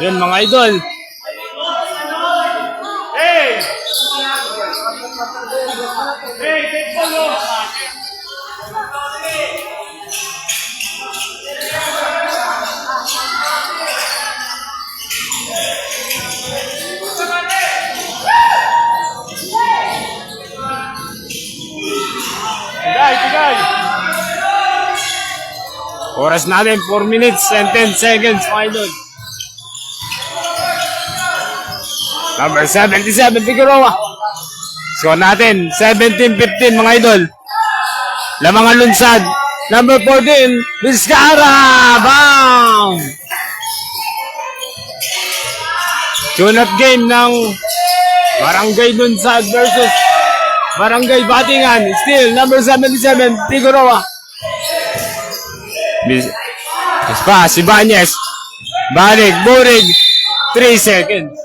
Yun mga idol. Hey! Hey, take follow! Tigay! Oras natin 4 minutes and 10 seconds mga idol. Number 77 Figueroa. Score natin 17-15 mga idol. Lamangan lunsad. Number 14 Vizcara. Bang! Tune-up game ng Barangay Lunsad versus Barangay Batingan. Still number 77 Figueroa. Pa, si Banyes. Balik, Burig. 3 seconds.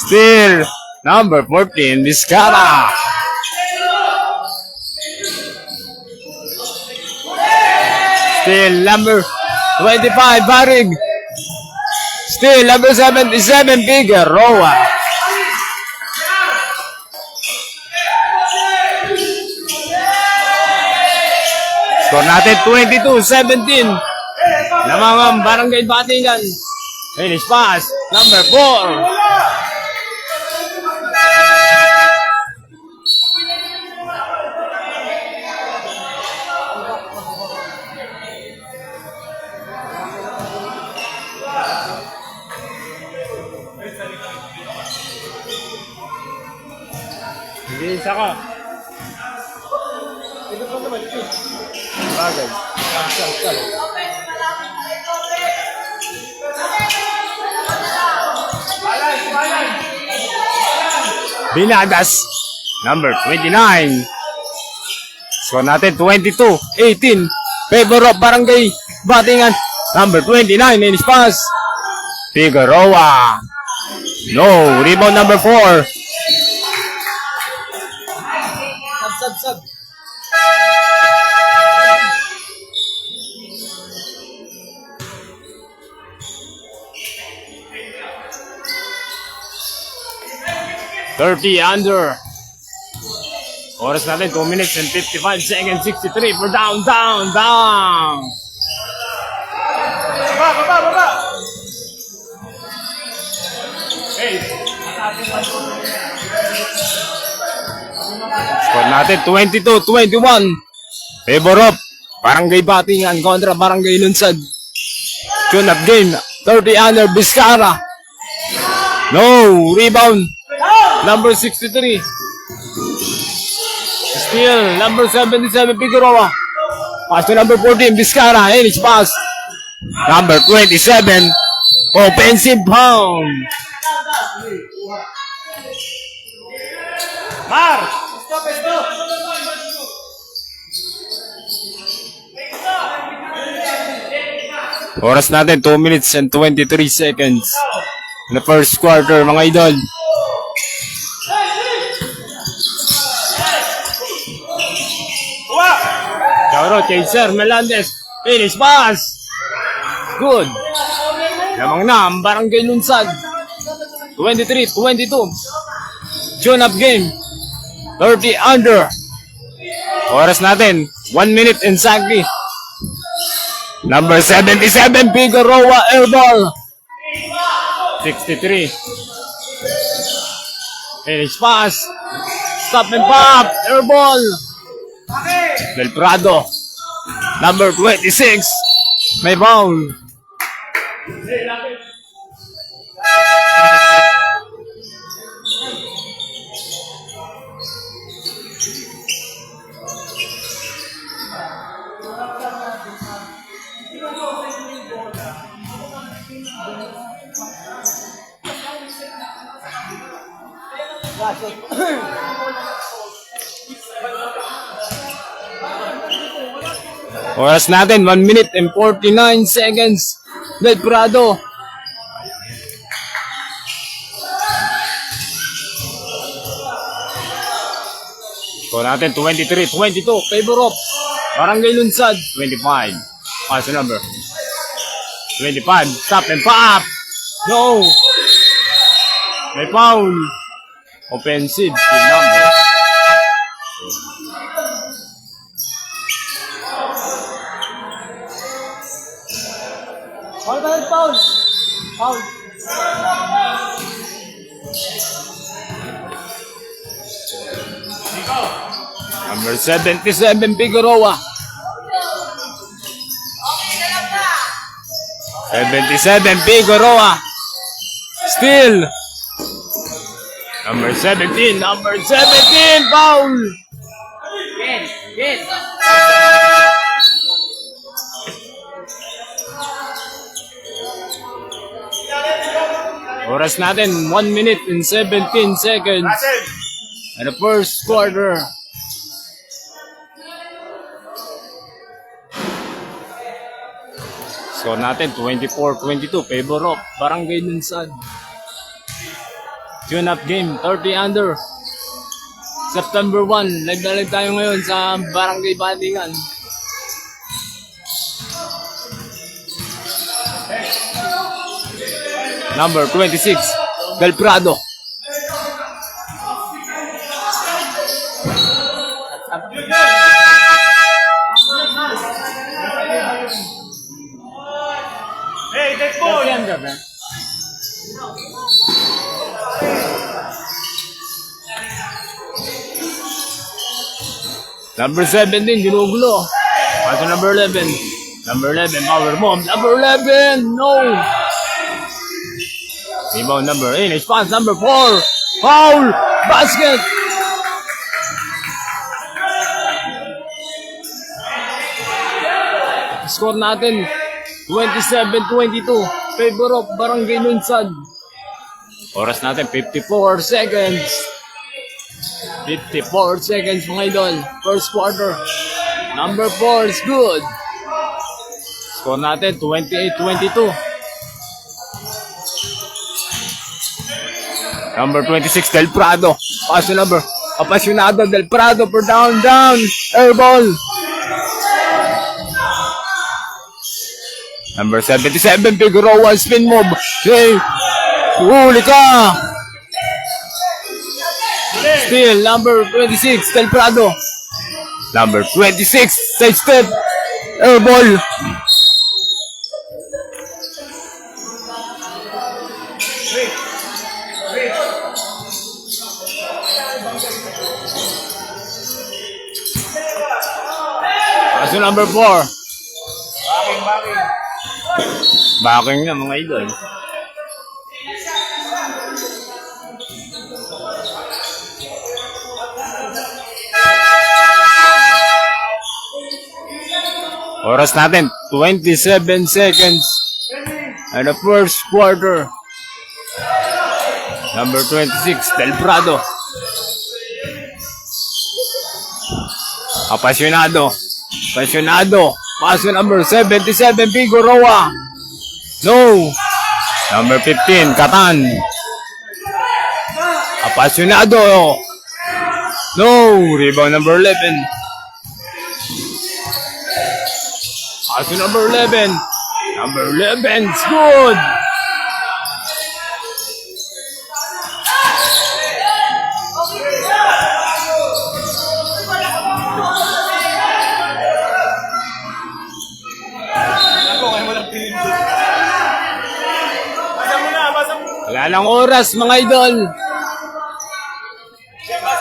Still, number 14, Vizcara. Still, number 25, Barig. Still, number 77, Figueroa. Score natin 22-17. Lamangan Barangay Batingan. Finish pass, number 4. Hindi, isa ka. Bagay. Binagas, number 29. Score natin 22-18. Favor of Barangay Batingan. Number 29, finish pass. Figueroa. No, rebound number 4. Sub. 30 under. Oras natin 2 minutes and 55 seconds. 63 for down. Baba! Hey! Score natin 22-21. Favor of Barangay Batingan kontra Barangay Lunsad. Tune up game. 30 under Vizcara. No, rebound. Number 63. Still, number 77 Figueroa. Pass to number 14 Vizcara. Finish pass. Number 27. Offensive foul. Mar! Stop! Oras natin 2 minutes and 23 seconds. In the first quarter mga idol. Chauro, chaser, Melendez. Finish pass. Good. Lamang na ang Barangay Lunsad. 23-22. Tune up game. 30 under. Oras natin 1 minute exactly. Number 77 Figueroa airball. 63. Finish pass. Stop and pop. Airball. Del Prado. Number 26. May foul. Oras natin 1 minute and 49 seconds. Del Prado. Score natin 23-22. Favor of Barangay Lunsad. 25. Pass number 25. Stop and pop. No. May foul. Offensive. Team number. Foul. Foul. Number 77, Figueroa. 77, Figueroa. Still. Number 17, foul. Yes. Oras natin, 1 minute and 17 seconds. And the first quarter. Score natin, 24-22. Favor of Barangay Lunsad. Tune-up game, 30 under. September 1, live na live tayo ngayon sa Barangay Bandingan. Number 26, Del Prado. Hey, that ball. Number 17, ginugulo. Pass to number 11. Number 11, power bomb. Number 11, no. Rebound number 8, response number 4. Foul! Basket! Score natin, 27-22. Favor of Barangay Lunsad. Oras natin, 54 seconds. 54 seconds mga idol. First quarter. Number 4 is good. Score natin, 28-22. Number 26, Del Prado. Pass number. Apasionado Del Prado for down. Air ball. Number 77, Figueroa, spin move. Hey, huli ka. Still, number 26, Del Prado. Number 26, side step. Air ball. Kaso number 4. Backing na mga idol. Oras natin, 27 seconds. And the first quarter. Number 26, Del Prado. Apasionado. Paso number 77, Figueroa. No. Number 15, Catan. Apasionado. No. Rebound number 11. Paso number 11. Number 11 is good. Wala lang oras mga idol.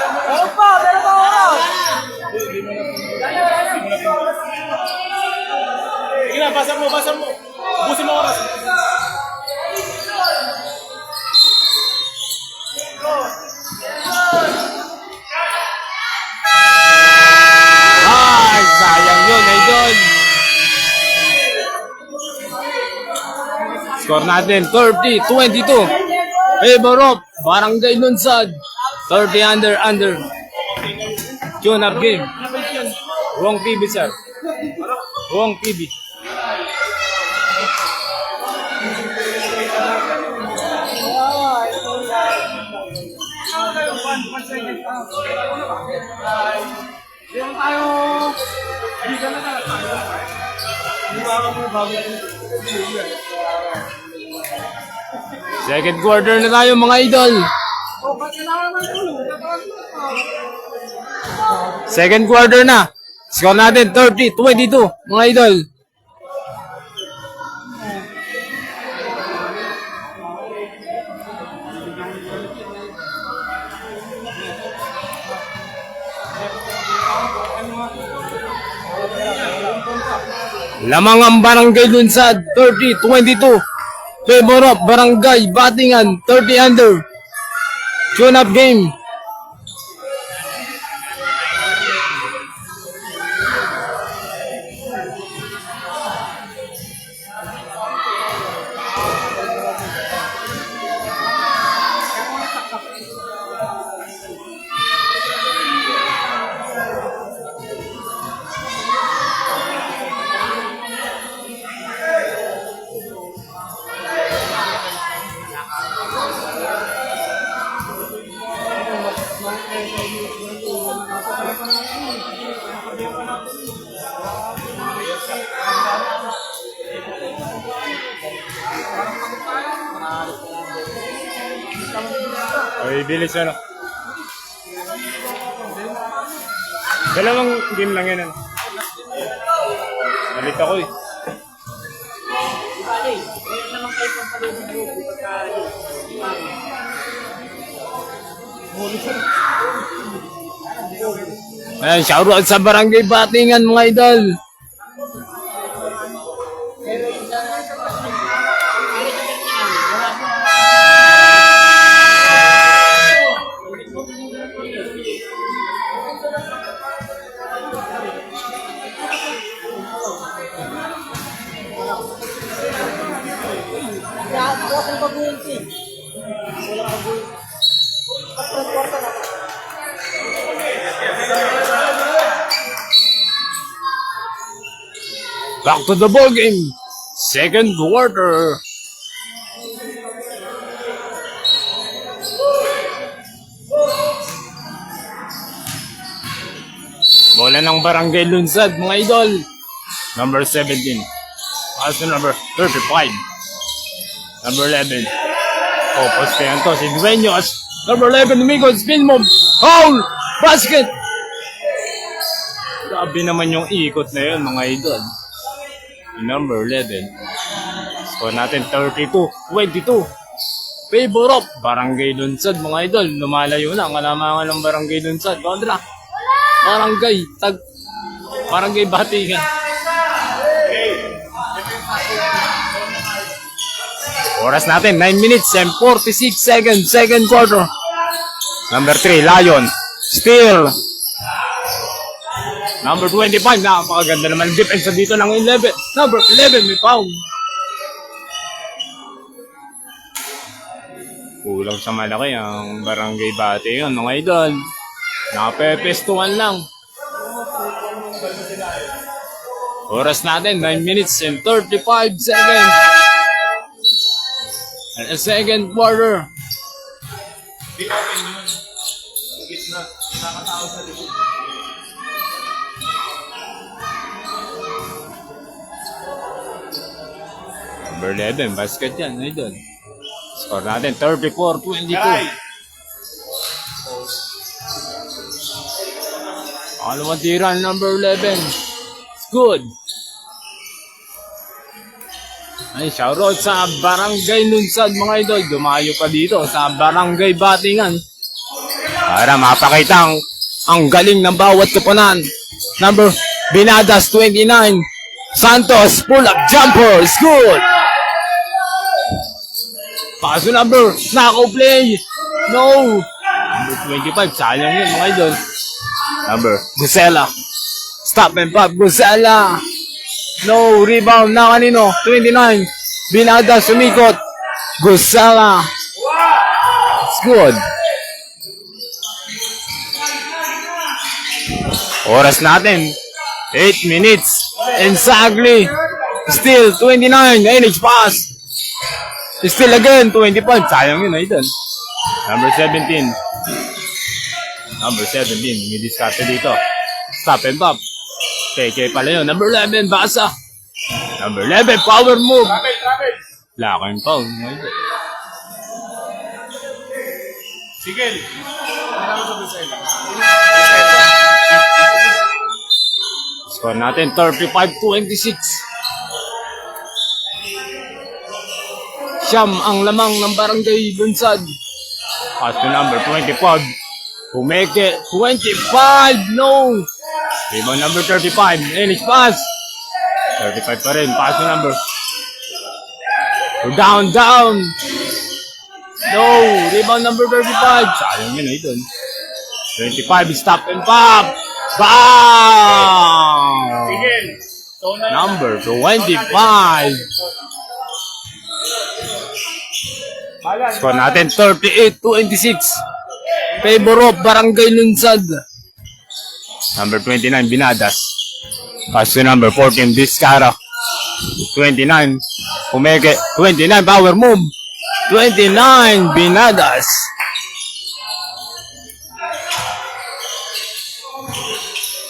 Meron pa oras. Sige na, basa mo. Ubusin mo oras. Ay, sayang yun idol. Score natin, 30-22. Favor of Barangay Lunsad. 30 under. Tune up game. Wrong TV, sir. Wrong TV. Hindi naman tayo. Hindi ka na tayo. Hindi ba ako mga bago? Second quarter na tayo mga idol. Oh, ba't kailangan naman tulong? Second quarter na. Score natin 30-22 mga idol. Lamang ang Barangay Lunsad 30-22. Favor of Barangay Batingan 30 under. Tune up game. Ay, bilis ano. Dalawang game lang yan. Nalit ako eh. Ayan, shoutout sa Barangay Batingan mga idol. Back to the ball game. Second quarter. Bola ng Barangay Lunsad, mga idol. Number 17. Pass to number 35. Number 11. Oh, poste yan to. Si Dueños. Number 11, Migo. Spin move. Foul! Basket! Grabe naman yung ikot na yun, mga idol. Number 11. Score natin 32-22. Favor of Barangay Lunsad, mga idol. Lumalayo na ang kalamangan ng Barangay Lunsad. Kontra. Barangay Batingan. Oras natin, 9 minutes and 46 seconds. Second quarter. Number 3, Lion. Steal. Number 25, napakaganda naman defense dito ng 11. Number 11, may foul. Kulang sa malaki ang Barangay Batingan, mga idol. Nakapepestuhan lang. Oras natin, 9 minutes and 35 seconds. And a second quarter. Number 11, basket yan, idol. Score natin, 34-22. Alam tira, number 11. It's good. Ay, shoutout sa Barangay Lunsad, mga idol. Dumayo pa dito sa Barangay Batingan para mapakita ang galing ng bawat kapunan. Number Binadas 29. Santos, pull-up jumper. It's good. Paso number, nako play. No. Number 25, sayang yun, mga idol. Number, Gusela. Stop and pop, Gusela. No, rebound na kanino. 29. Binada, sumikot. Gusela. It's good. Oras natin. 8 minutes. Exactly. Still, 29. NH pass. Still again, 25. Sayang yun, idol. Number 17. Number 17, may diskarte dito. Stop and pop. KK pala yun. Number 11, Basa. Number 11, power move. Travel. Laking foul. Sigel. Ano sa Brazil? Score natin, 35-26. Siyam ang lamang ng Barangay Lunsad. Pass to number 25. Humeke, 25, no! Rebound number 35, Ennis pass. 35 pa rin, pass to number. Down. No, rebound number 35. Sayang yun, ito. 25, stop and pop. Bam! Sigel. Number 25. Score natin 38-26. Favor of Barangay Lunsad. Number 29, Binadas. Pass to number 14, Discara. 29, Humeke. 29, power move. 29, Binadas.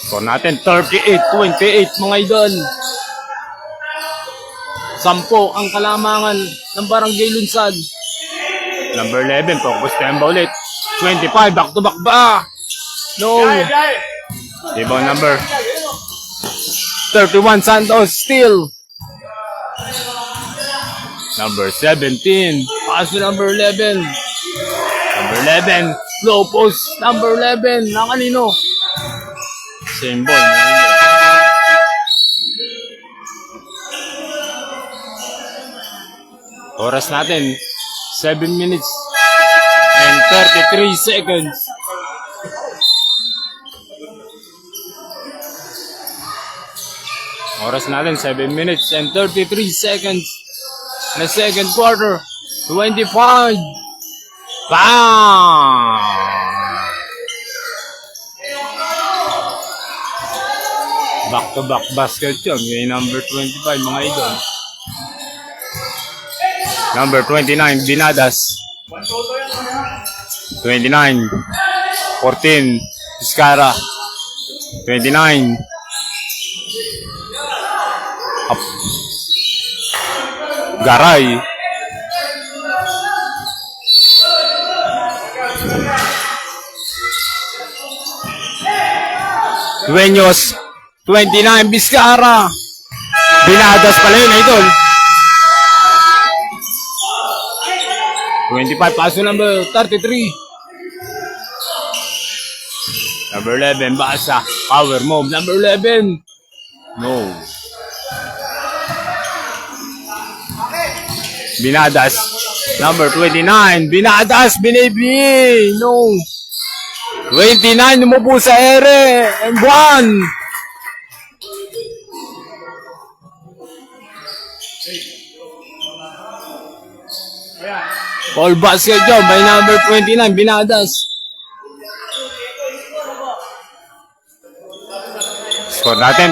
Score natin 38-28 mga idol. 10 ang kalamangan ng Barangay Lunsad. Number 11, focus tempo ulit. 25, back to back ba? No. Rebound number 31, Santos, still. Number 17, pass to number 11. Number 11, low post. Number 11, na kanino? Same ball. Oras natin, 7 minutes and 33 seconds. Oras natin, 7 minutes and 33 seconds. In the second quarter, 25. Bam! Back-to-back basket yun. Yung number 25, mga idol. Number 29, Binadas. 29, 14, Discara. 29, up. Garay. Dueños, 29, Vizcara. Binadas pala yun, idol. 25, paso number 33. Number 11, Basa. Power move. Number 11. No. Binadas. Number 29. Binadas. Binibi. No. 29, umupo sa ere. And 1. All basket job by number 29, Binadas. Score natin.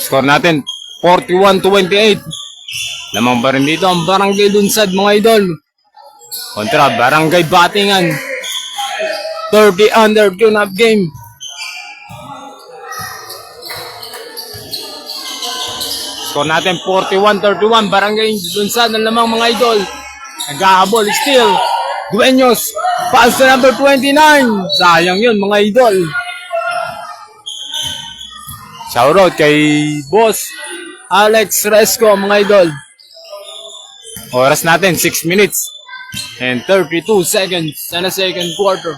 Score natin, 41-28. Lamang pa rin dito ang Barangay Lunsad, mga idol. Kontra, Barangay Batingan. 30 under tune-up game. Score natin 41-31. Barangay Lunsad ang lamang, mga idol. Nag-ahabol still. Dueños. Pass to number 29. Sayang yun, mga idol. Shoutout kay Boss Alex Resco, mga idol. Oras natin 6 minutes and 32 seconds sa na second quarter.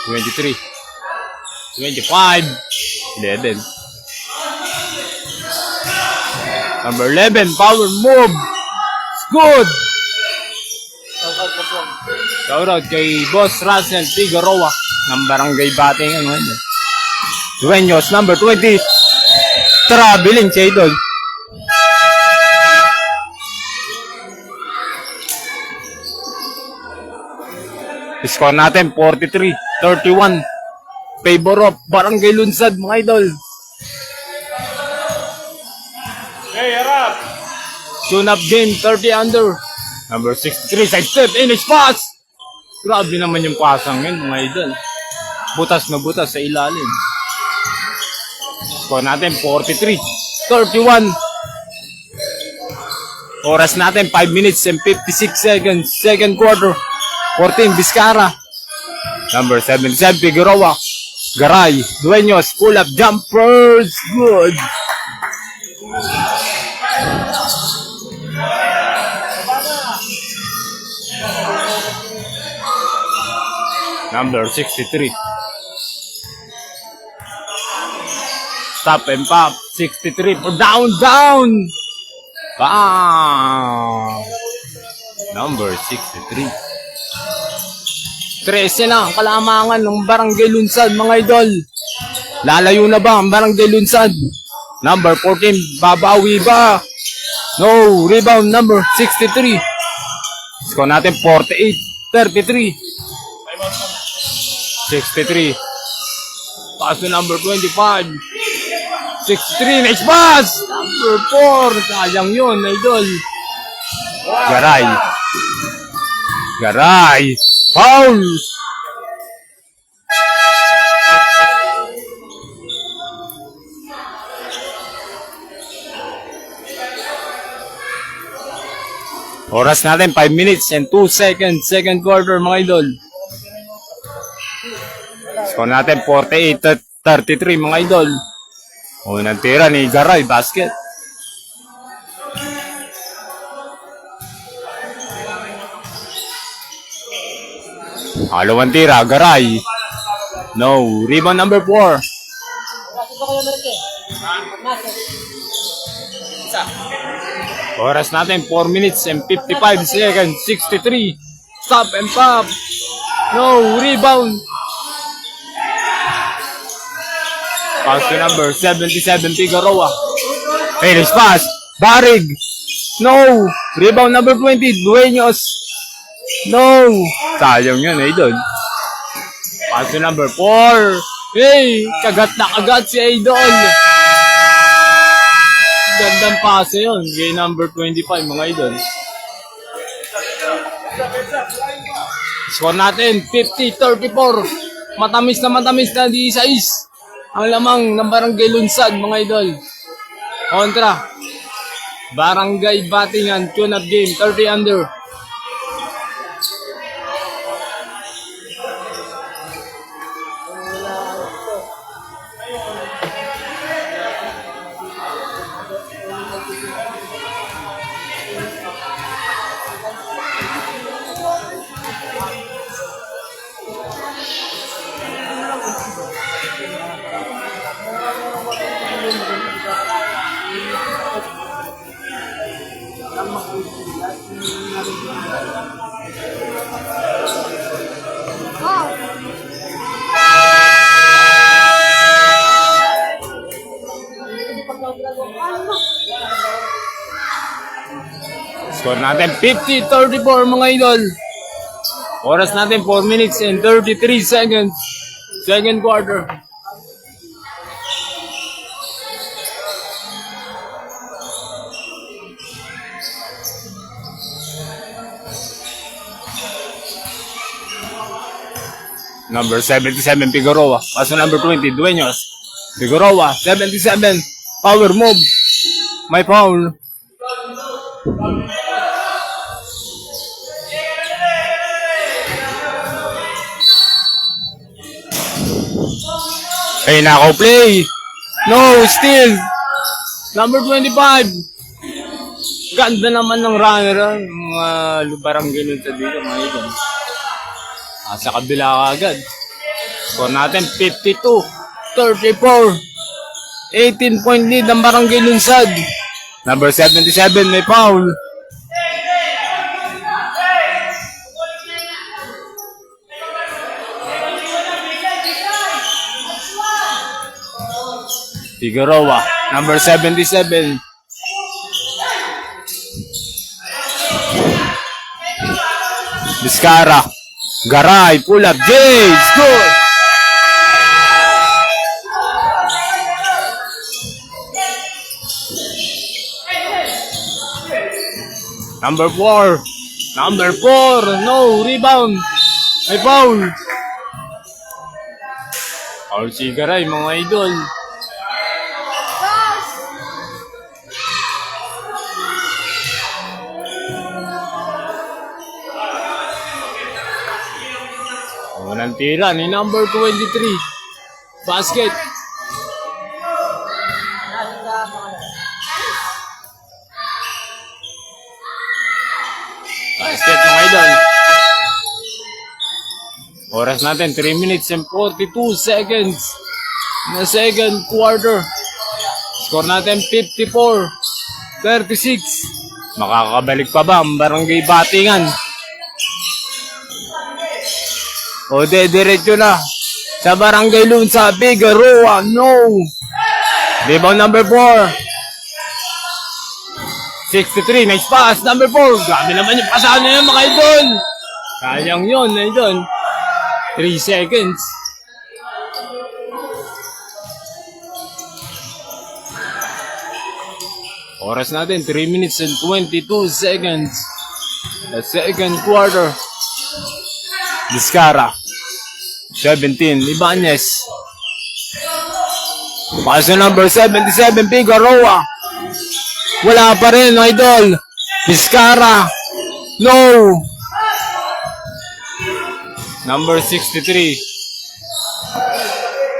23, 25, 11. Number 11, power move. It's good. Shoutout kay Boss Russell Figueroa ng Barangay Batingan. Dueños, number 20. Traveling siya, idol. Score natin 43-31. Favor of Barangay Lunsad, mga idol. Hey, harap! Tune up game 30 under. Number 63, side step, finish pass! Grabe naman yung pasang yun, mga idol. Butas na butas sa ilalim. Score natin, 43-31. Oras natin, 5 minutes and 56 seconds. Second quarter, 14, Vizcara. Number 77, Figueroa. Garay, Dueños, pull up jumpers. Good. Number 63. Stop and pop. 63 for down. Bang! Number 63. 13 na ang kalamangan ng Barangay Lunsad, mga idol. Lalayo na ba ang Barangay Lunsad? Number 14, babawi ba? No, rebound number 63. Score natin 48-33. 63. Pass to number 25. 63, next pass! Number 4. Sayang yun, idol. Garay. Foul! Oras natin, 5 minutes and 2 seconds. Second quarter, mga idol. Score natin, 48-33, mga idol. Unang tira ni Garay, basket. Halawang tira, Garay. No, rebound number 4. Oras natin, 4 minutes and 55 seconds. 63. Stop and pop. No, rebound. Pass to number 77, Figueroa. Finish pass. Barig. No. Rebound number 20, Dueños. No. Sayang yun, idol. Pass to number 4. Hey, kagat na kagat si idol. Gandang pase yun. Kay number 25, mga idol. Score natin, 50-34. Matamis na di sais. Ang lamang ng Barangay Lunsad, mga idol. Kontra. Barangay Batingan, tune-up game, 30 under. Score natin 50-34, mga idol. Oras natin 4 minutes and 33 seconds. Second quarter. Number 77, Figueroa. Paso number 20, Dueños. Figueroa, 77. Power move. May foul. Hey, nako play. No, still. Number 25. Ganda naman ng runner. Mga lubarang ganun sa dito, mga idol. Sa kabila agad. Score natin 52-34. 18 point lead ang Barangay Lunsad. Number 77 may foul. Figueroa, number 77. Vizcara. Garay, pull up, James, good! Number 4, Number 4, no, rebound. May foul. Foul si Garay, mga idol. Unang tira ni number 23. Basket. Basket, mga idol. Oras natin, 3 minutes and 42 seconds. Na second quarter. Score natin, 54-36. Makakabalik pa ba ang barangay Batingan? O diretso na sa barangay Lunsa, Figueroa, no. Rebound number 4. 63, nice pass, number 4. Grabe naman yung pasahan na yun, mga idol. Sayang yun, idol. 3 seconds. Oras natin, 3 minutes and 22 seconds. The second quarter. Vizcara. 17, Ibanez. Paso number 77, Figueroa. Wala pa rin, idol. Vizcara. No. Number 63.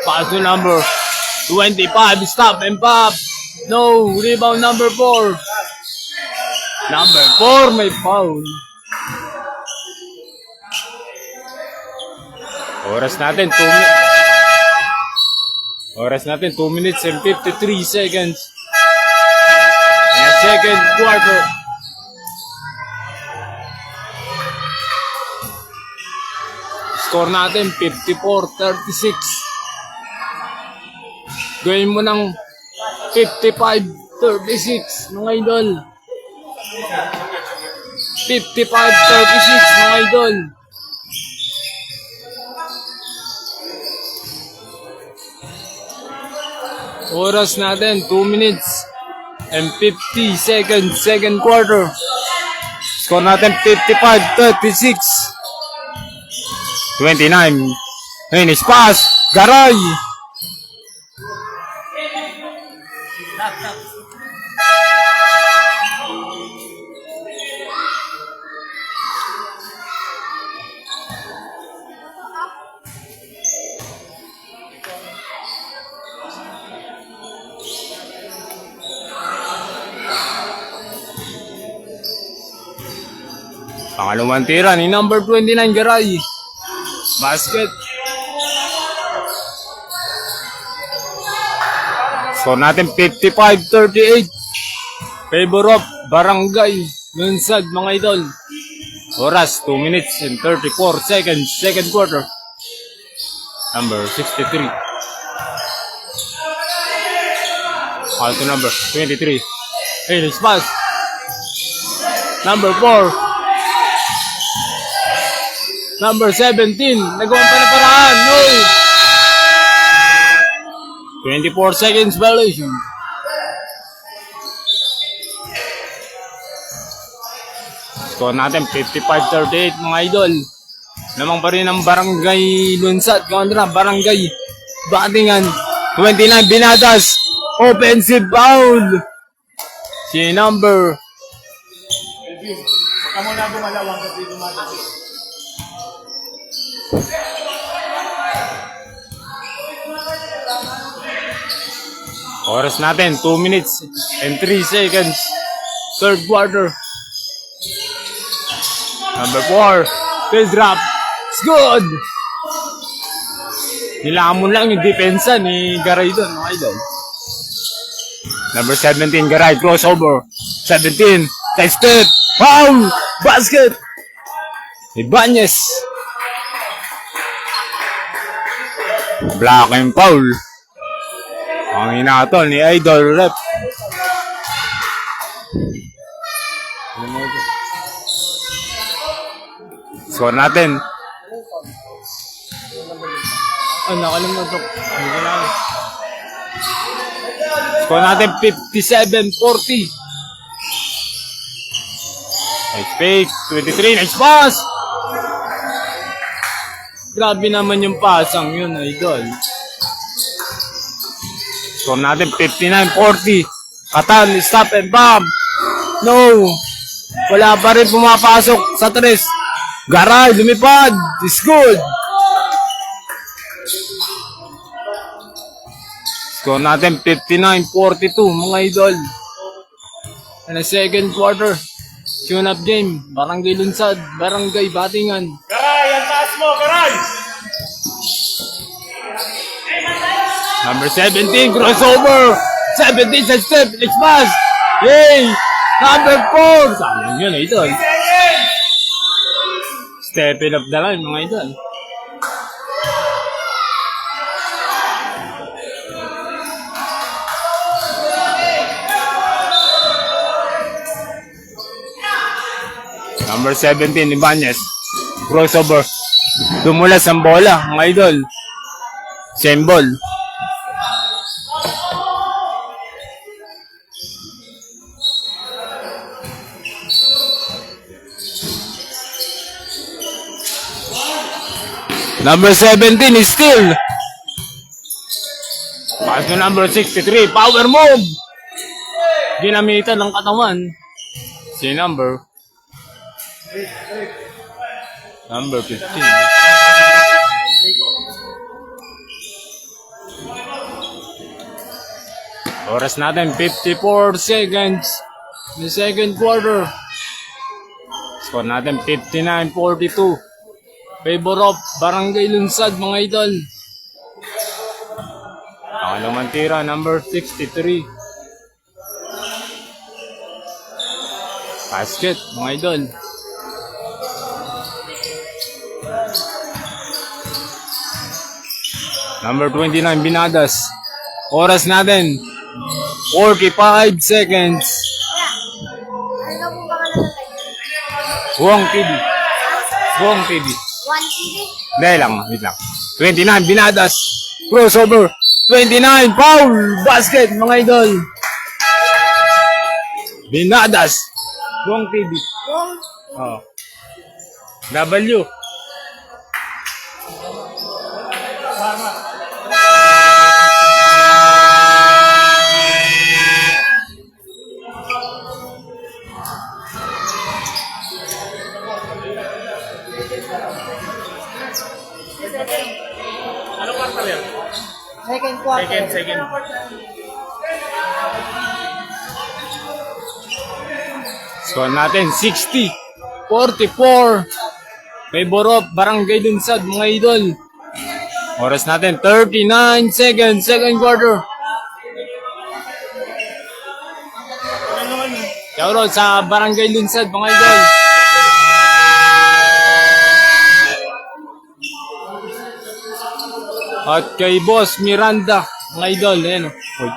Paso number 25, stop and pop. No. Rebound number 4. Number 4, may foul. Oras natin 2 minutes and 53 seconds. And second quarter. Score natin 54-36. Gawin mo ng 55-36, mga idol. 55-36, mga idol. Oras natin, 2 minutes and 50 seconds, second quarter. Score natin, 55-36. 29. Finish pass, Garay. Pangalawang tira ni number 29, Garay. Basket. Score natin 55-38. Favor of Barangay Lunsad, mga idol. Oras 2 minutes and 34 seconds, second quarter. Number 63. Also number 23. Finish pass. Number 4. Number 17, nagawa pa na paraan, no! 24 seconds violation. Score natin, 55-38, mga idol. Lamang pa rin ang Barangay Lunsad kontra Barangay Batingan. 29, Binadas. Offensive foul. Si number... Kamu na bumalawang kasi dumating. Oras natin, 2 minutes and 3 seconds. Third quarter. Number 4. Field drop. It's good. Nilamon lang yung depensa ni Garay doon, mga idol. Number 17, Garay. Crossover. 17. Side step. Foul. Basket. Ibanez. Black and foul. Ang inatol ni Idol Rep. Score natin. Nakalimutan. Score natin 57-40. Nice fake. 23. Nice pass. Grabe naman yung pasang yun, idol. Score natin 59-40. Katan, stop and bomb. No. Wala pa rin pumapasok sa tres. Garay, lumipad. It's good. Score natin 59-42 mga idol. And a second quarter. Tune up game. Barangay Lunsad. Barangay Batingan. Garay, ang taas mo, Garay! Number 17, crossover. 17 sa step. Next pass. Yay! Number 4. Sayang yun, idol. Step it up the line, mga idol. Number 17, Ibanez. Crossover. Dumulas ang bola, mga idol. Same ball. Number 17 is still. Pass to number 63. Power move. Ginamitan ng katawan. Si number 15. Oras natin 54 seconds. The second quarter. Score natin 59-42. Favor of Barangay Lunsad, mga idol. Pangalawang tira, number 63. Basket, mga idol. Number 29, Binadas. Oras natin 45 seconds. Buong TV. Buong TV. 1 TV. Dahil lang, wait lang. 29, Binadas. Crossover. 29, foul. Basket, mga idol. Binadas. Buong TV. Oh. W. Ano kwarta yan? Second quarter. Second. Score natin 60-44. Favor of Barangay Lunsad, mga idol. Oras natin 39 seconds, second quarter. Shoutout sa Barangay Lunsad, mga idol. At kay Boss Miranda, mga idol. Ayan o. Uy.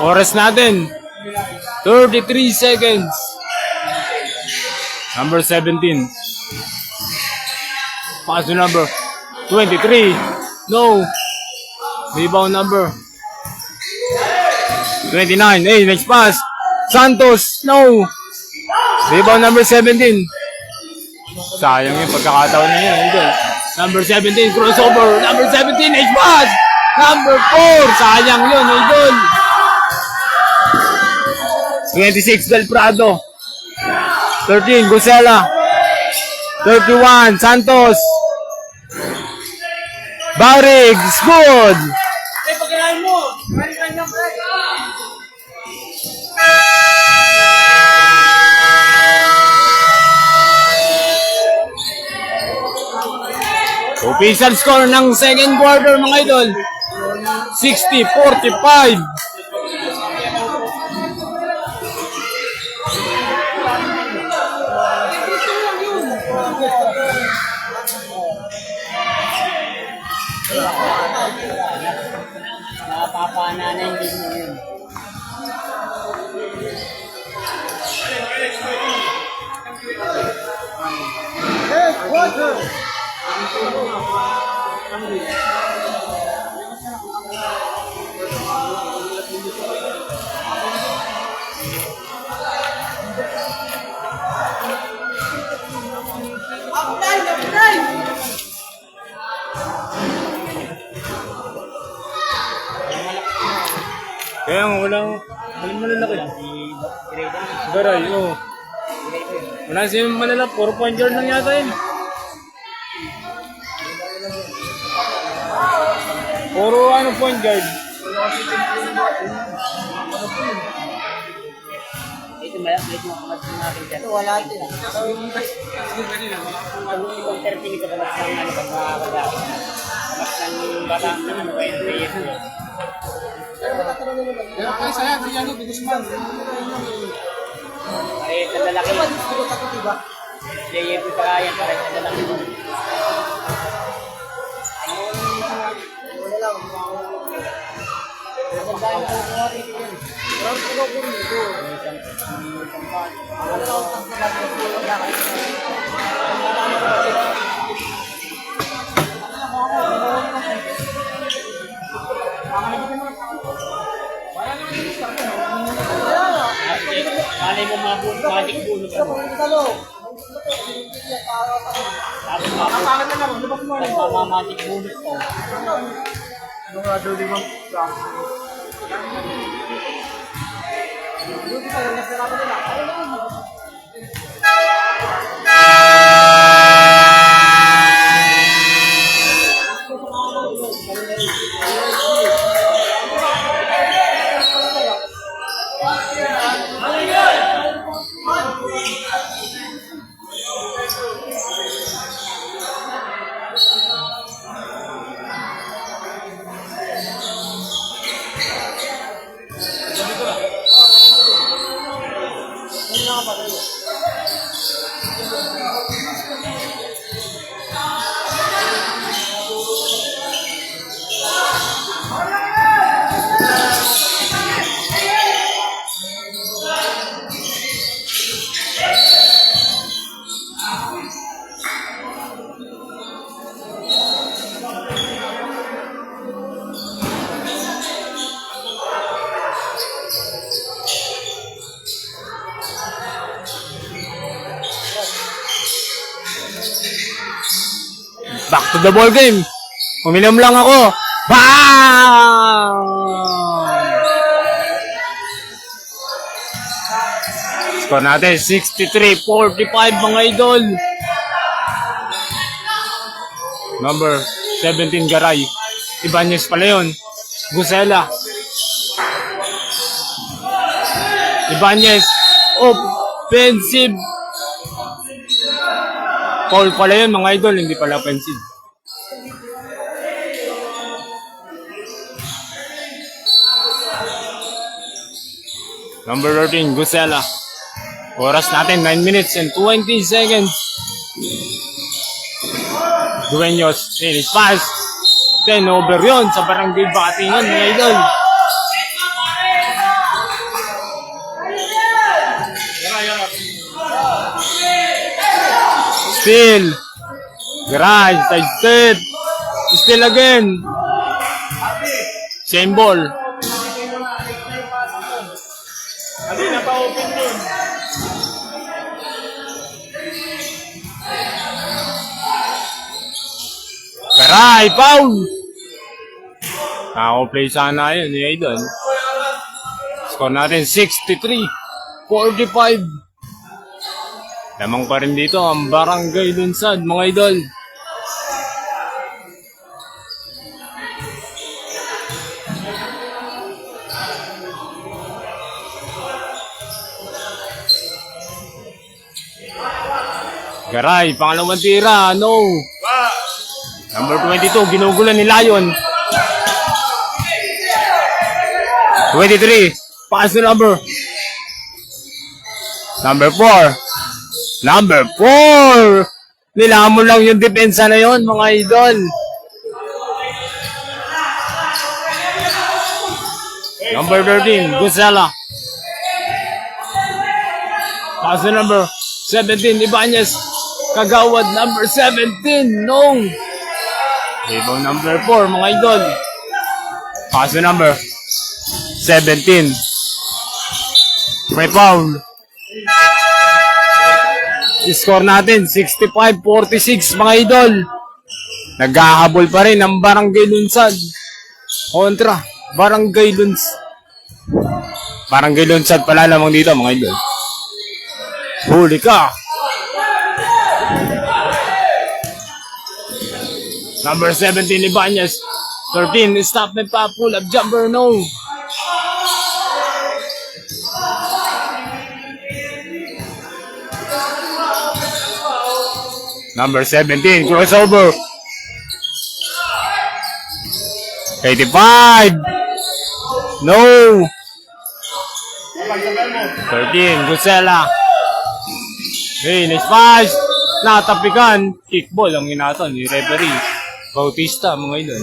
Oras natin 33 seconds. Number 17. Pass to number 23. No. Rebound number 29. Hey, next pass. Santos. No. Rebound number 17. Sayang yung pagkakataon na yun. Number 17, crossover. Number 17, next pass. Number 4. Sayang yun, idol. 26, Del Prado. 13, Gusela. 31, Santos. Barrig's good. Pagkakain mo! Kaya ng break! Official score ng second quarter, mga idol. 60-45. Napapananin din mo yun. Kaya nga, walang malalaki. Garay, oo. Wala siya malalaki, 4 point yard lang yata yun. Puro point guard. Ito malapit mo natin dyan. Ito wala ito na. Kung 30 ka pala sa ano pag makakabala. Mas ng bata naman, ano kayo 3 years old. Kaya kayo saya, bigyan nyo, bigos man. Ay, sa lalaki. Player ko sa kaya, para sa lalaki. Malay mo magic bunot ka mo. Napangat na naman, lubak mo. Magic bunot ko. Mga dulimang Back to the ball game. Uminom lang ako. Bang! Score natin 63-45 mga idol. Number 17 Garay. Ibanez pala yun. Gusela. Ibanez. Offensive. Foul pala yun mga idol, hindi pala offensive. Number 13, Gusela. Oras natin, 9 minutes and 20 seconds. Dueños, finish pass. 10 over yun sa Barangay Batingan mga idol. Steal. Garage, side step. Steal again. Same ball. Hindi, napa-open yun. Garay, foul. Ako-play sana yun, yung idol. Score natin 63-45. Lamang pa rin dito ang Barangay Lunsad, mga idol. Garay, pangalawang tira, no. Number 22, ginugulan ni Lion. 23, pass to number 4. Number 4! Nilamon lang yung depensa na yon mga idol. Number 13, Gusela. Paso number 17, Ibanez. Kagawad, number 17, no. Rebound number 4, mga idol. Paso number 17. May foul. Score natin, 65-46, mga idol. Naghahabol pa rin ang Barangay Lunsad kontra Barangay Lunsad pala lamang dito, mga idol. Huli ka. Number 17, Ibanez. 13, stop and pop, pull up jumper, no. Number 17, crossover. 85. No. 13, Gusela. Okay, next pass. Natapikan. Kickball ang inaton ni referee Bautista, mga idol.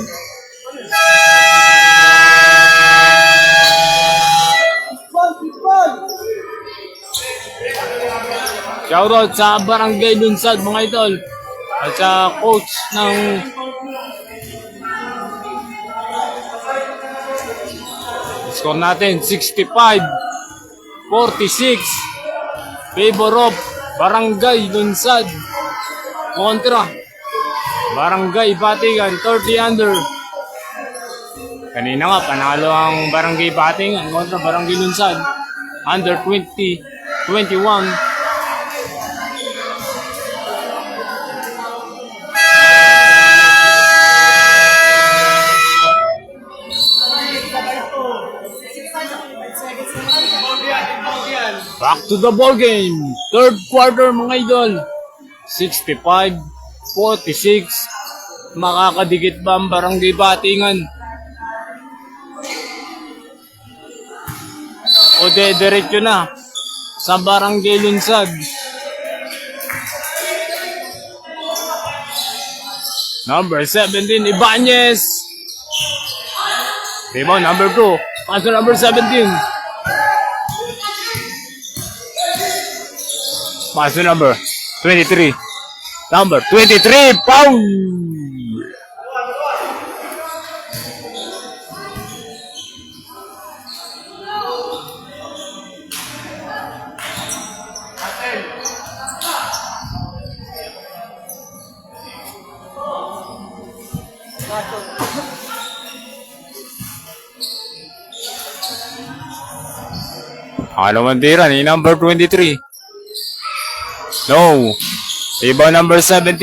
Shoutout sa Barangay Lunsad, mga idol. At sa coach ng score natin 65-46. Favor of Barangay Lunsad kontra Barangay Batingan, 30 under. Kanina nga, panalo ang Barangay Batingan kontra Barangay Lunsad. Under 21. Back to the ball game. Third quarter, mga idol. 65-46. Makakadikit ba ang Barangay Batingan? O diretso na sa Barangay Lunsad? Number 17, Ibanez. Rebound, number 2. Paso number 17. Paso number 23. Number 23, foul! Alam tira ni number 23. No. Rebound number 17.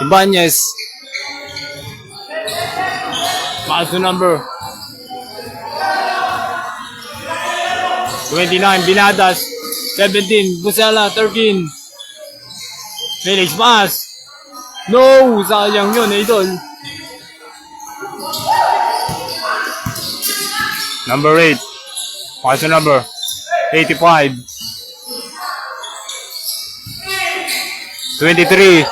Ibanez. Paso number 29. Binadas. 17. Gusela. 13. Felix pass. No. Sayang yun, idol. Number 8. Paso number 85. 23.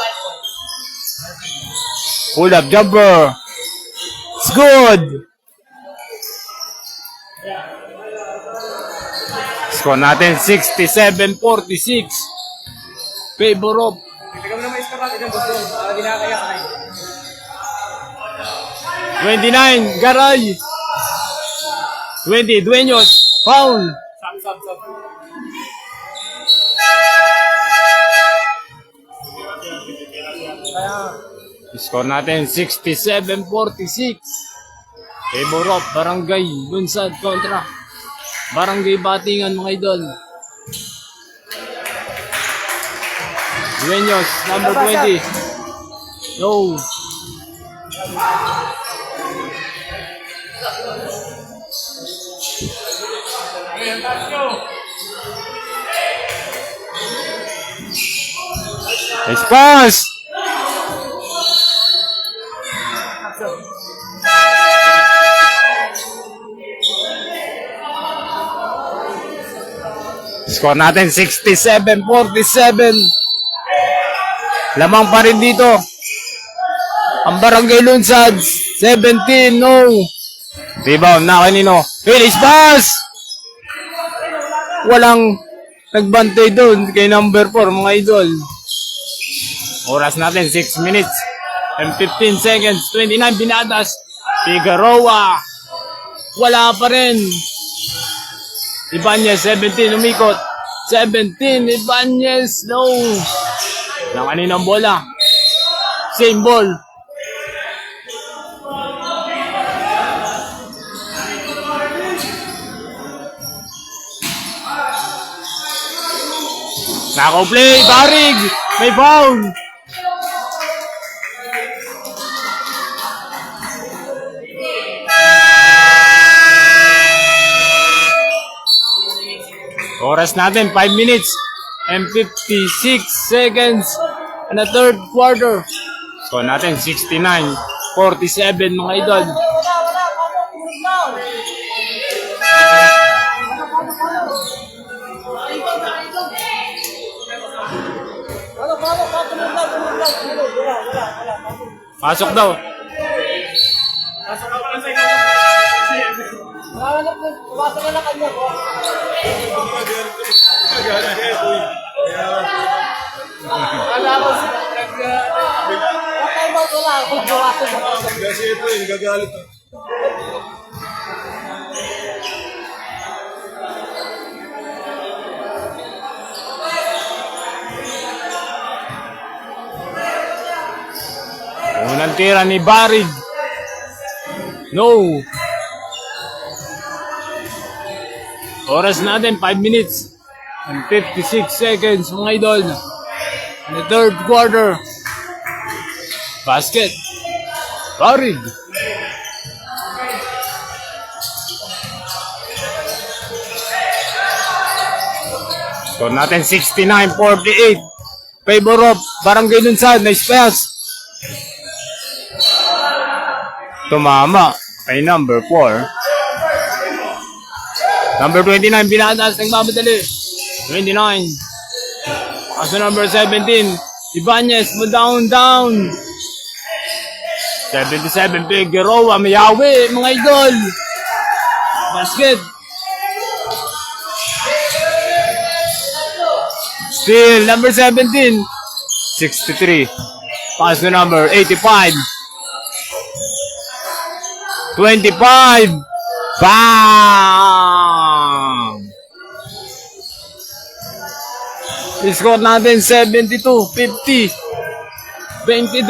Pull up jumper. It's good. Score natin 67-46. Favor of Tignan mo naman iskor natin yung gusto. Ginakaya ka na 29. Garay. 20. Dueños. Foul. Sab. Score natin 67-46. Favor of Barangay Lunsad kontra Barangay Batingan, mga idol. Dueños, number 20. No. Nice pass. Score natin 67-47. Lamang pa rin dito ang Barangay Lunsad. 17, no. Rebound na kanino. Finish pass! Walang nagbantay doon kay number 4 mga idol. Oras natin 6 minutes and 15 seconds. 29 binadas. Figueroa. Wala pa rin. Ibanez 17 umikot. 17 Ibanez. No. Na kaninang bola. Same ball. Nako-play, Barig! May foul! Oras natin, 5 minutes and 56 seconds in the third quarter. So natin, 69-47 mga idol. Pasok daw. Kasi ito yung gagalit. Unang tira ni Barig. No. Oras natin, 5 minutes and 56 seconds mga idol. In the third quarter. Basket. Barig. Score natin 69-48. Favor of Barangay Lunsad. Nice pass. Tumama kay number 4. Number 29, binatas, nagmamadali. 29. Kaso number 17, Ibanez, mo down. 77, Figueroa, mayawi, mga idol. Basket. Still, number 17, 63. Pass to number 85. 25. Bang! I-score natin 72-50. 22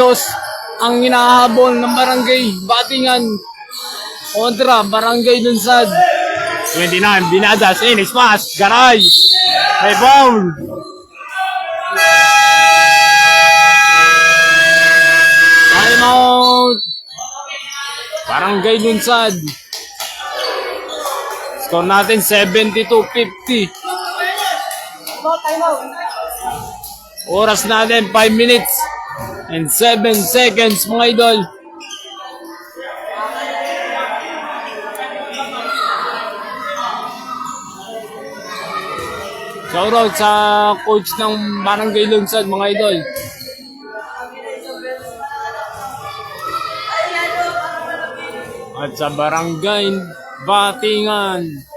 ang hinahabol ng Barangay Batingan kontra Barangay Lunsad. 29, binadas, Enes pass, Garay. May foul. Time out. Barangay Lunsad. Score natin 72-50. Oras natin 5 minutes and 7 seconds mga idol. Shoutout sa coach ng Barangay Lunsad mga idol. At sa Barangay Batingan.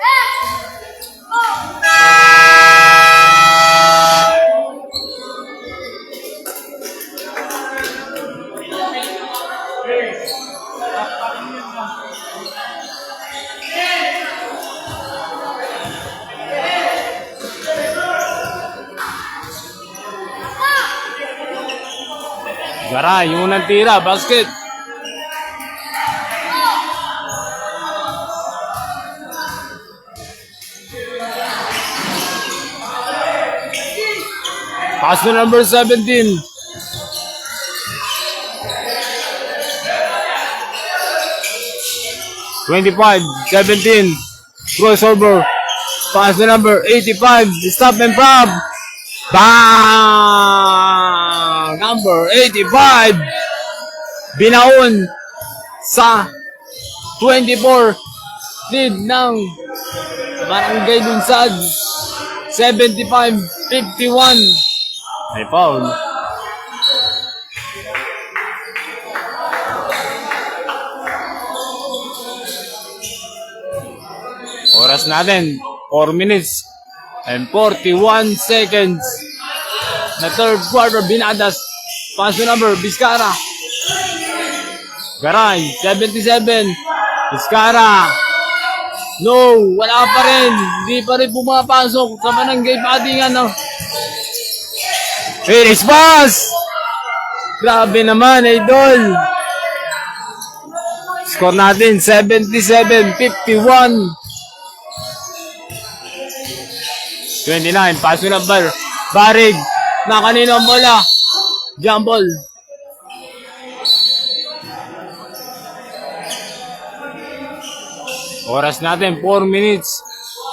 Garay, yung unang tira, basket. Pass to number 17. (25-17) crossover. Pass to number 85. Stop and pop. Bang! Number 85. Binaon sa 24. Lead ng Barangay Lunsad. 75-51. May foul. Oras natin, 4 minutes and 41 seconds. Na third quarter, Binadas. Paso number, Vizcara. Garay, 77. Vizcara. No, wala pa rin. Hindi pa rin pumapasok sa Barangay Patingan. No? Finish pass! Grabe naman, idol. Score natin, 77-51. 29, paso number. Barig. Na kanino ang bola? Jump ball. Oras natin, 4 minutes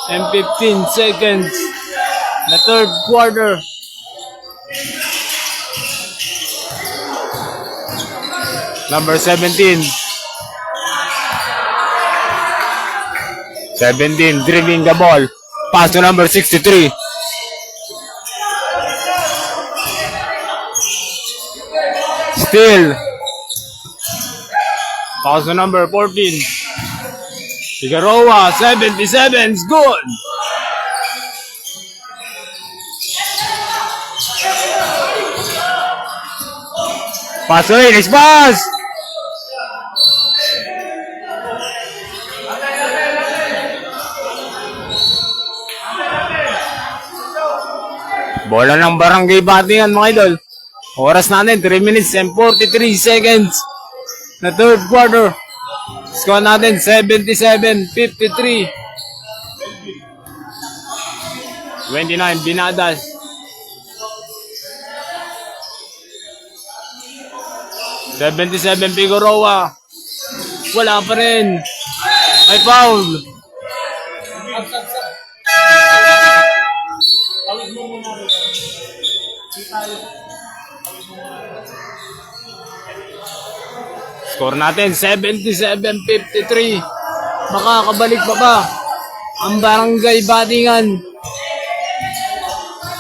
and 15 seconds. Na third quarter. Number 17. 17, dribbling the ball. Pass to number 63. Still. Pass to number 14. Figueroa, 77 is good. Pass to next pass. Bola ng Barangay Patingan mga idol. Oras natin 3 minutes and 43 seconds. Na third quarter. Score natin 77-53. 29 Binadas. $77 Figueroa. Wala pa rin. Ay foul. Score natin 77-53. Makakabalik pa ba ang Barangay Patingan?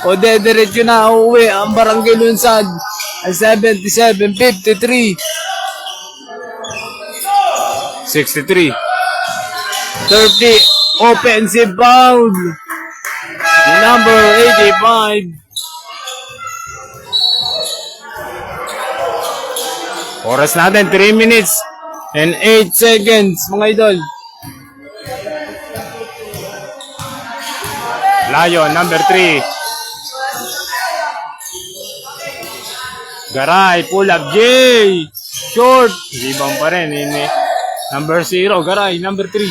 O dediretso na uuwi ang Barangay Lunsad ay 77-53. 63. 30 offensive foul. Number 85. Oras natin, 3 minutes and 8 seconds, mga idol. Lion, number 3. Garay, pull up, J. Short. Rebound pa rin. Number 0, Garay, number 3.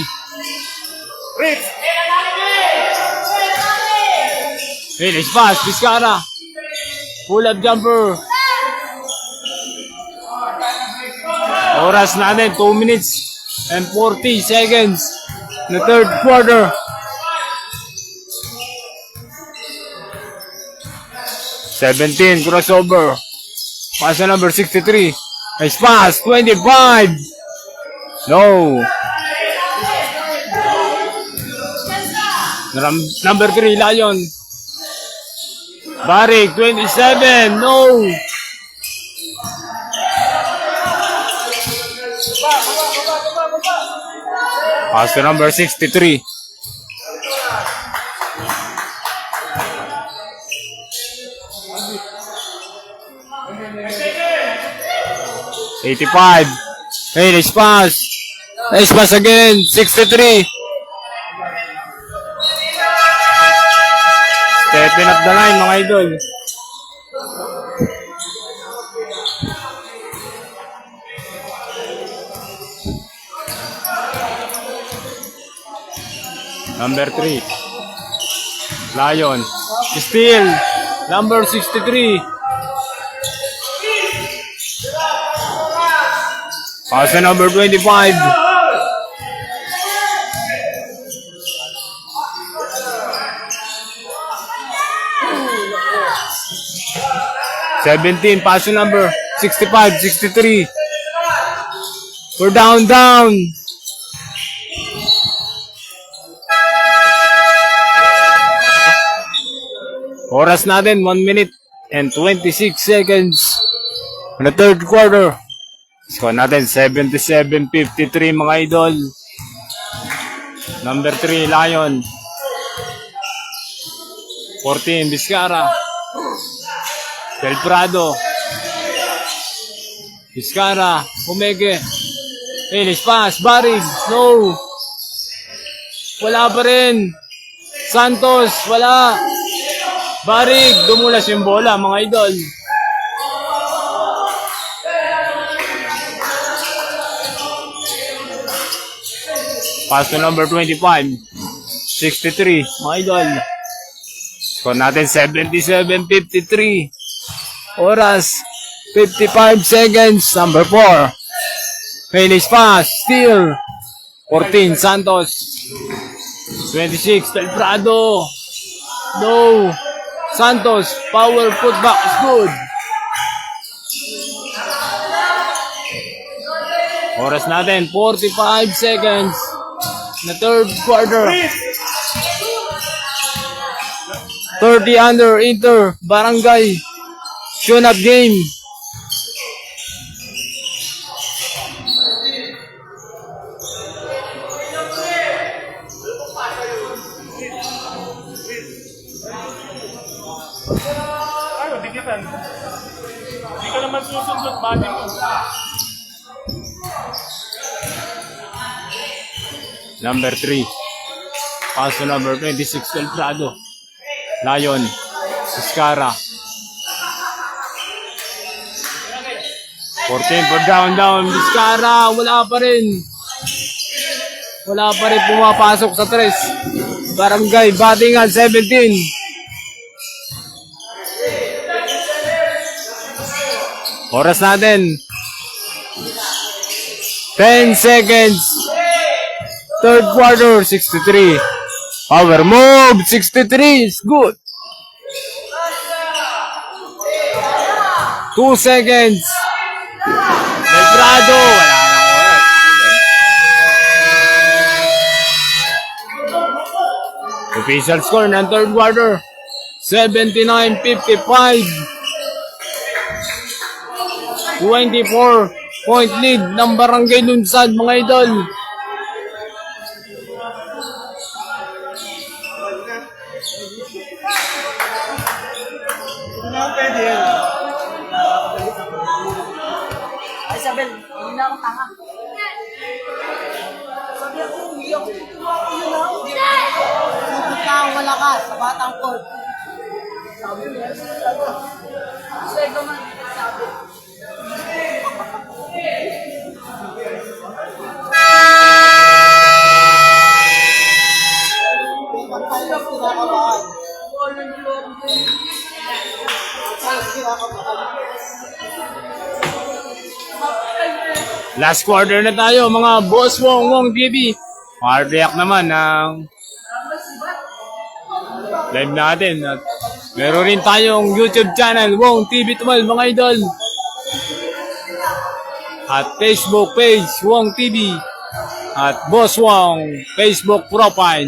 Finish pass, Vizcara. Pull up jumper. Oras natin, 2 minutes and 40 seconds na third quarter. $17 crossover. Pass number 63. Nice pass, 25. No. Number 3, Lion. Barig, 27. No. Pass to number 63. $85. Hey, nice pass. Nice pass again. 63. Stepping up the line, mga idol. Number 3. Lion. Steal. Number 63. Pass to number 25. $17. Pass to number 65, 63. We're down. Oras natin, 1 minute and 26 seconds. In the third quarter. Score natin, 77-53 mga idol. Number 3, Lion. 14, Vizcara. Del Prado. Vizcara. Umege. Finish pass. Barig. No. Wala pa rin. Santos. Wala. Barig. Dumulas yung bola, mga idol. Pass to number 25. 63, mga idol. Score natin 77-53. Oras 55 seconds. Number 4. Finish pass. Steal. 14, Santos. 26, Del Prado. No. Santos. Power putback is good. Oras natin 45 seconds. Na third quarter. 30 under Inter Barangay. Tune up game. Ano, dikitan. Hindi ka naman susundot, body mo. Number 3. Pass to number 26, Del Prado. Lion. Vizcara. 14 for down. Vizcara. Wala pa rin. Wala pa rin pumapasok sa 3. Barangay. Batingan 17. Oras natin. 10 seconds. Third quarter. 63. Power move. 63 is good. 2 seconds. Del Prado. Wala nang oras. Official score ng third quarter. 79-55. 24 point lead ng Barangay Lunsad, mga idol. Pwede yan. Ay, Isabel, hindi na akong tanga. Sabi ako, hindi ako tutuwa ko yun lang. Sipot ka ang malakas sa batang court. Sabi mo, kasi ikaw man, sabi. Pagpalak, kinakabahan. Last quarter na tayo, mga Boss Wong TV. Hard react naman ng live natin. At meron rin tayong YouTube channel, Wong TV Tumal, mga idol. At Facebook page, Wong TV. At Boss Wong Facebook profile.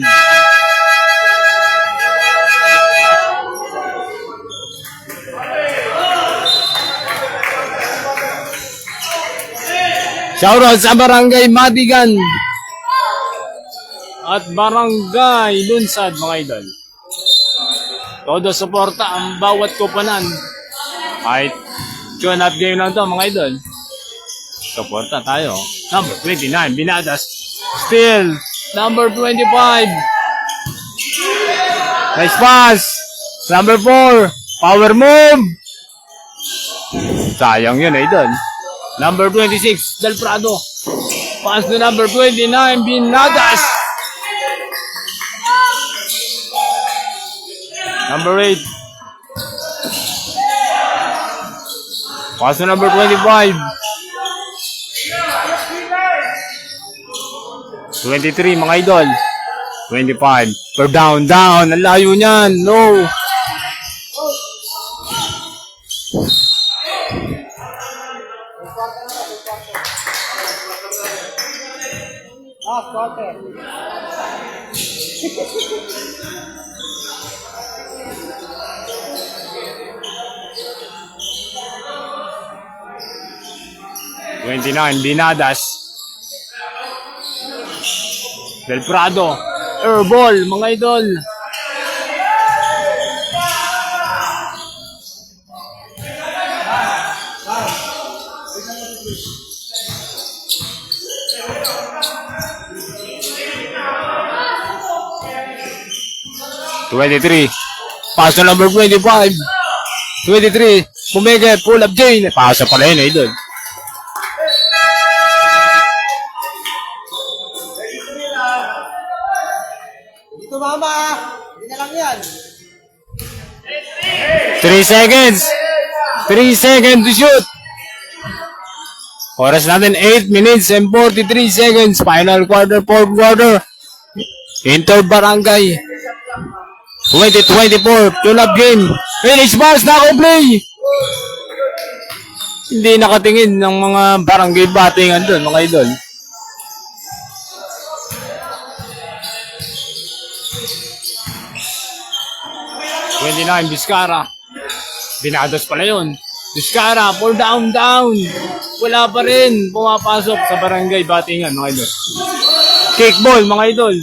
Shoutout sa Barangay Madigan at Barangay Lunsad, mga idol. Todo suporta ang bawat koponan. Kahit tune up game lang to, mga idol. Suporta tayo. Number 29, Binadas. Still, number 25. Nice pass. Number 4, power move. Sayang yun, idol. Number 26, Del Prado. Pass to number 29, Binadas. Number 8. Pass to number 25. 23, mga idol. 25. Per down. Ang layo niyan. No. Last quarter. ...29, Binadas. Del Prado. Airball, mga idol. "23. Pass to number 25. 23. Pumigay, pull up Jane. Pasa pala yun, idol. Dito mama, hindi na lang yan. 3 seconds. 3 seconds to shoot. Oras natin 8 minutes and 43 seconds. Final quarter, fourth quarter. Inter Barangay. 20-24. Tune-up game. Finish pass na play. Hindi nakatingin ng mga barangay battingan doon, mga idol. Vizcara. Binados pala yun. Vizcara, 4 down. Wala pa rin. Pumapasok sa barangay battingan, mga idol. Kickball, mga idol.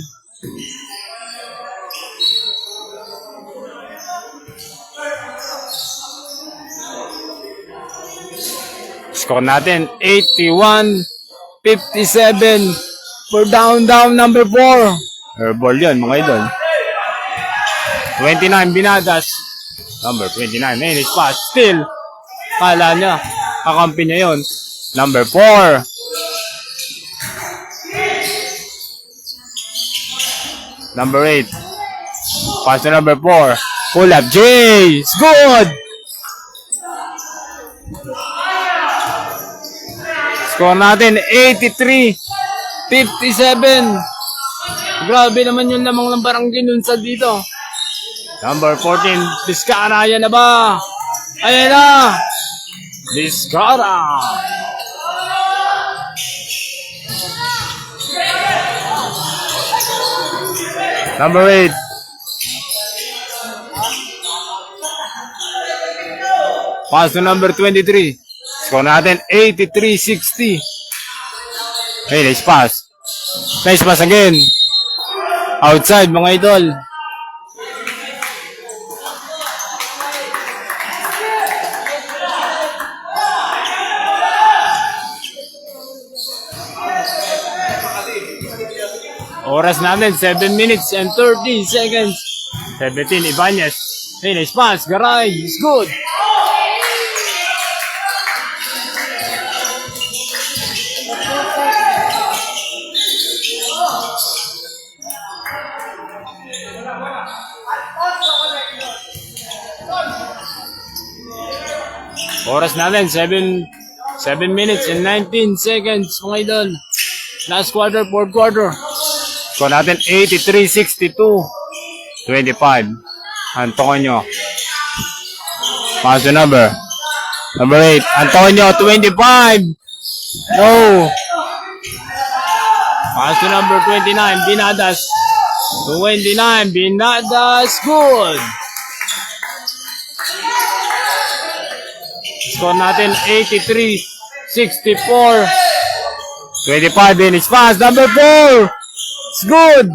Score natin, 81-57. For down, number 4. Airball yun, mga idol. 29, Binadas. Number 29, English pass. Still, kala niya, kakampi niya yun. Number 4. Number 8. Pass to number 4. Pull up, Jay. It's good! Score natin, 83-57. Grabe naman yung lamang ng barangay nun sa dito. Number 14, Vizcara. Ayan na ba? Ayan na! Vizcara. Number 8. Pass to number 23. Score natin, 83-60. Hey, nice pass. Nice pass again. Outside, mga idol. Oras natin, 7 minutes and 30 seconds. 17, Ibanez. Hey, nice pass. Garay, it's good. Oras natin, 7 minutes and 19 seconds, mga idol. Last quarter, fourth quarter. Score natin, 83-62. 25. Antonio. Pass the number. Number 8. Antonio, 25. No. Pass to number 29. Binadas. 29. Binadas. Good. Score natin, 83-64. 25 minutes pass. Number 4. It's good.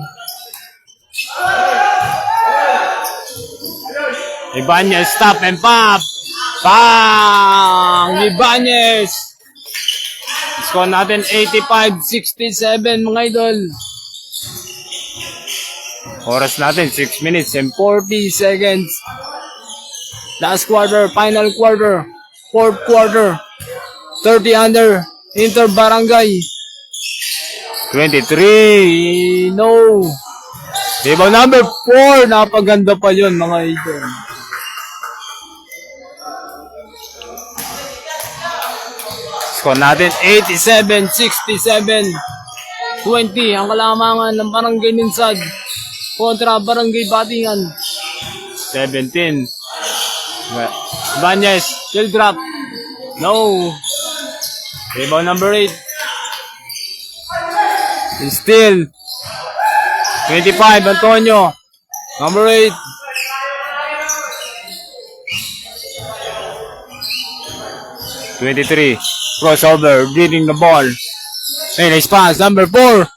Ibanez, stop and pop. Bang! Ibanez. Score natin 85-67, mga idol. Oras natin 6 minutes and 40 seconds. Last quarter, final quarter, fourth quarter. 30 under, Inter Barangay. 23, no. Diba number 4, napaganda pa yun, mga idol. Score natin, 87-67. 20, ang kalamangan ng Barangay Ninsad kontra Barangay Batingan. 17. Ibanez, still drop. No. Diba number 8. Still 25, Antonio. Number 8. (23) crossover, reading the ball. Hey, nice pass. Number 4.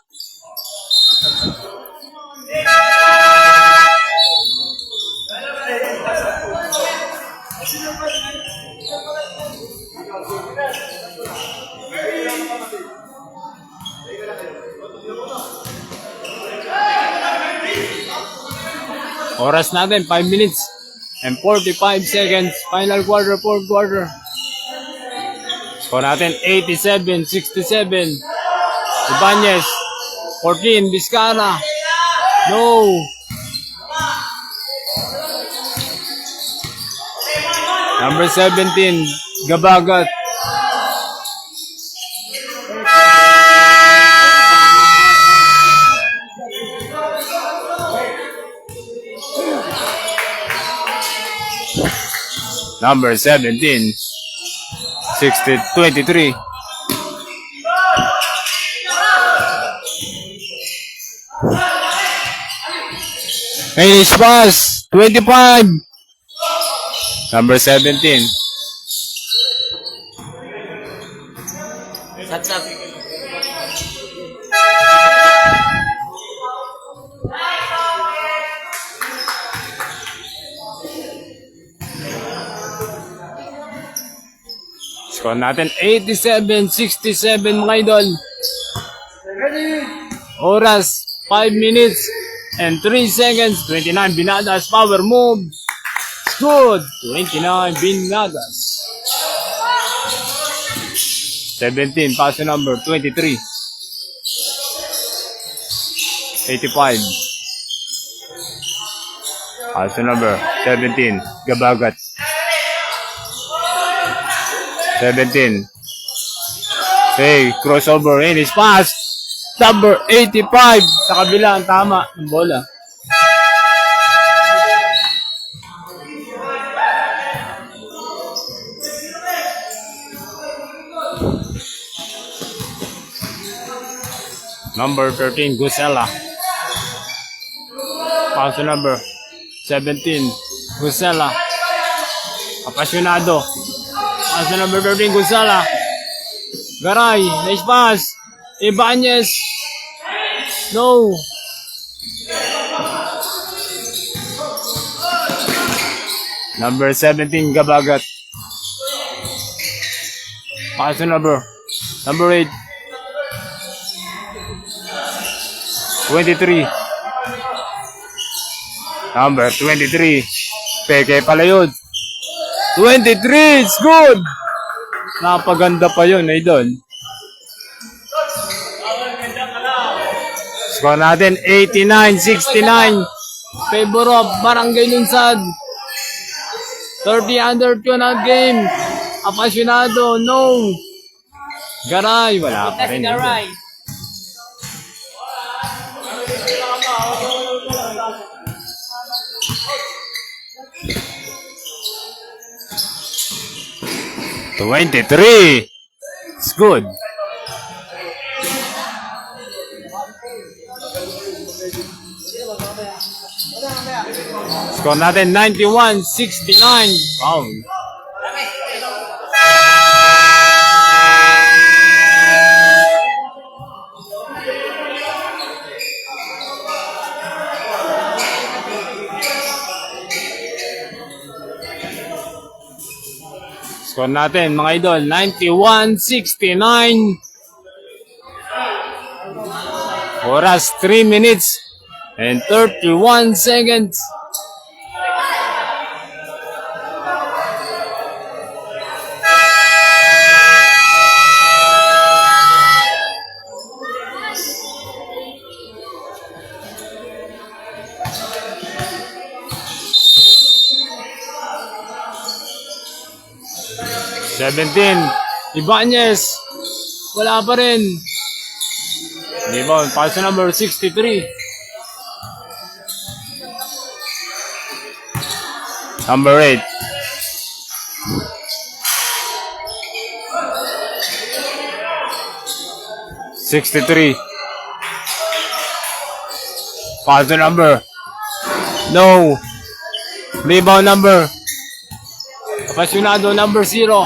Oras natin, 5 minutes and 45 seconds. Final quarter, fourth quarter. Score natin, 87-67. Ibanez, 14, Vizcara. No. Number 17, Gabagat. Number 17, 23. Finish pass, 25. Number 17. Sat-sat. Score natin 87-67 mga idol. Oras 5 minutes and 3 seconds. 29 Binadas power move. Good. 29 Binadas. 17 pass number 23. 85. Pass number 17 Gabagat. 17. Okay, crossover in his pass. Number 85 sa kabila ang tama ng bola. Number 13 Gusela. Pass number 17 Gusela. Apasyonado. Pass number 13 Gusela. Garay, nice pass. Ibanez. No. Number 17 Gabagat. Pass number 8. 23. Number 23. Peke pala yun. 23. It's good. Napaganda pa yun, idol. Score natin 89-69. Favor of Barangay Lunsad. 30 under 2 na game. Apasyonado, no. Garay, wala pa rin. Garay. $23. It's good. Score natin 91-69. Pound. Score natin mga idol 91-69. Oras 3 minutes and 31 seconds. Ibanez. Wala pa rin. Rebound. Pass number 63. Number 8. $63. Pass number. No. Rebound number. Apasyonado number 0.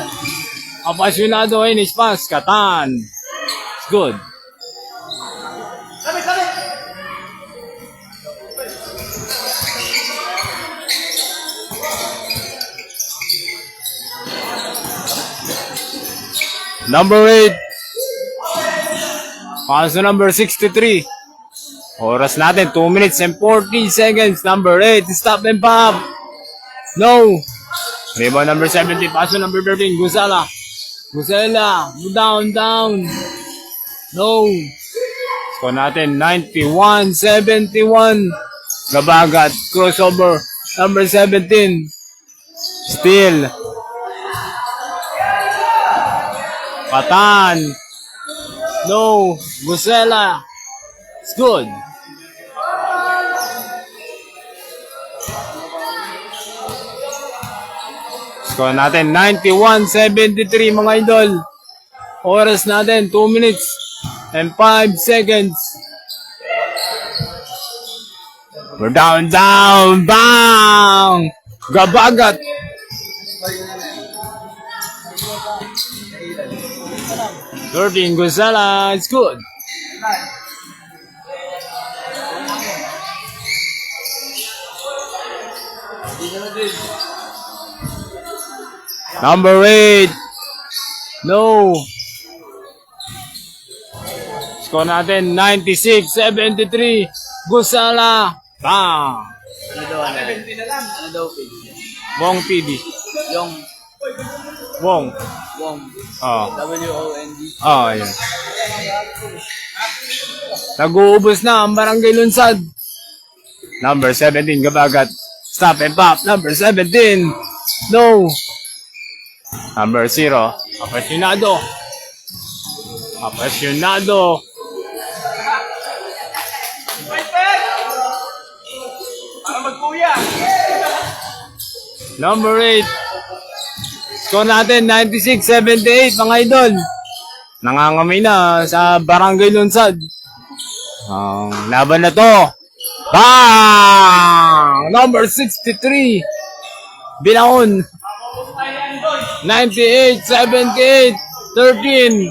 Apasyonado in his pass. Katan. It's good. Number 8. Paso number 63. Oras natin, 2 minutes and 40 seconds. Number 8, stop and pop. No. Rebound number 70. Paso number 13, Gusala. Gusala. Down. No. Score natin, 91-71. Gabagat. Crossover. Number 17. Steal. Patan. No. Gusela. It's good. Score natin 91-73 mga idol. Oras natin 2 minutes and 5 seconds. We're down. Bang! Gabagat. Thirteen Gusala. It's good. Number 8. No. Score natin 96-73. Gusala. Bang! Ano daw, ano? Ano daw, Pig? Wong PD. Yung Wong. Oh. WOND. Oh, yun. Nag-uubos na ang Barangay Lunsad. Number 17, Gabagat. Stop and pop. Number 17. No. Number 0. Apasionado. Para magkuya. Number 8. Score natin 96-78 mga idol. Nangangamay na sa Barangay Lunsad. Ang laban na to. Bang! Number 63. Binaon. 98-78. 13.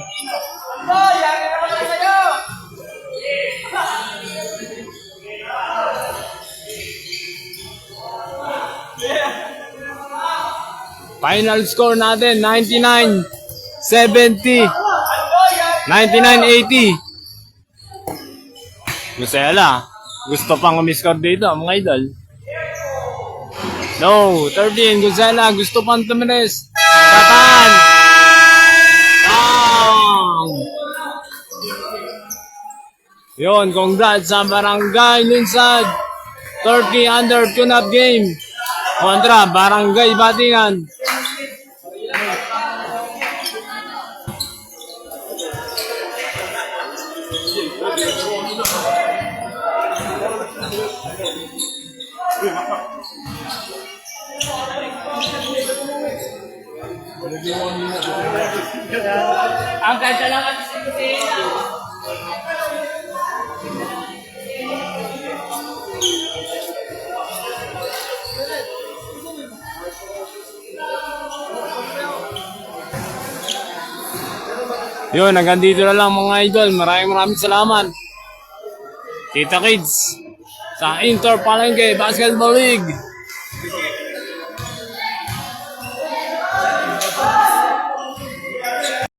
Final score natin 99-70. 99-80. Gusela. Gusto pang umiscore dito mga idol. No, 13 Gusela. Gusto pang tuminis. Patan. Yun, congrats sa Barangay Lunsad. 30 under tune-up game. Kontra Barangay Batingan. Ang ganda lang ang sisina. Yun, hanggang dito na lang mga idol. Maraming salamat. Kita Kids sa Inter Palengke Basketball League.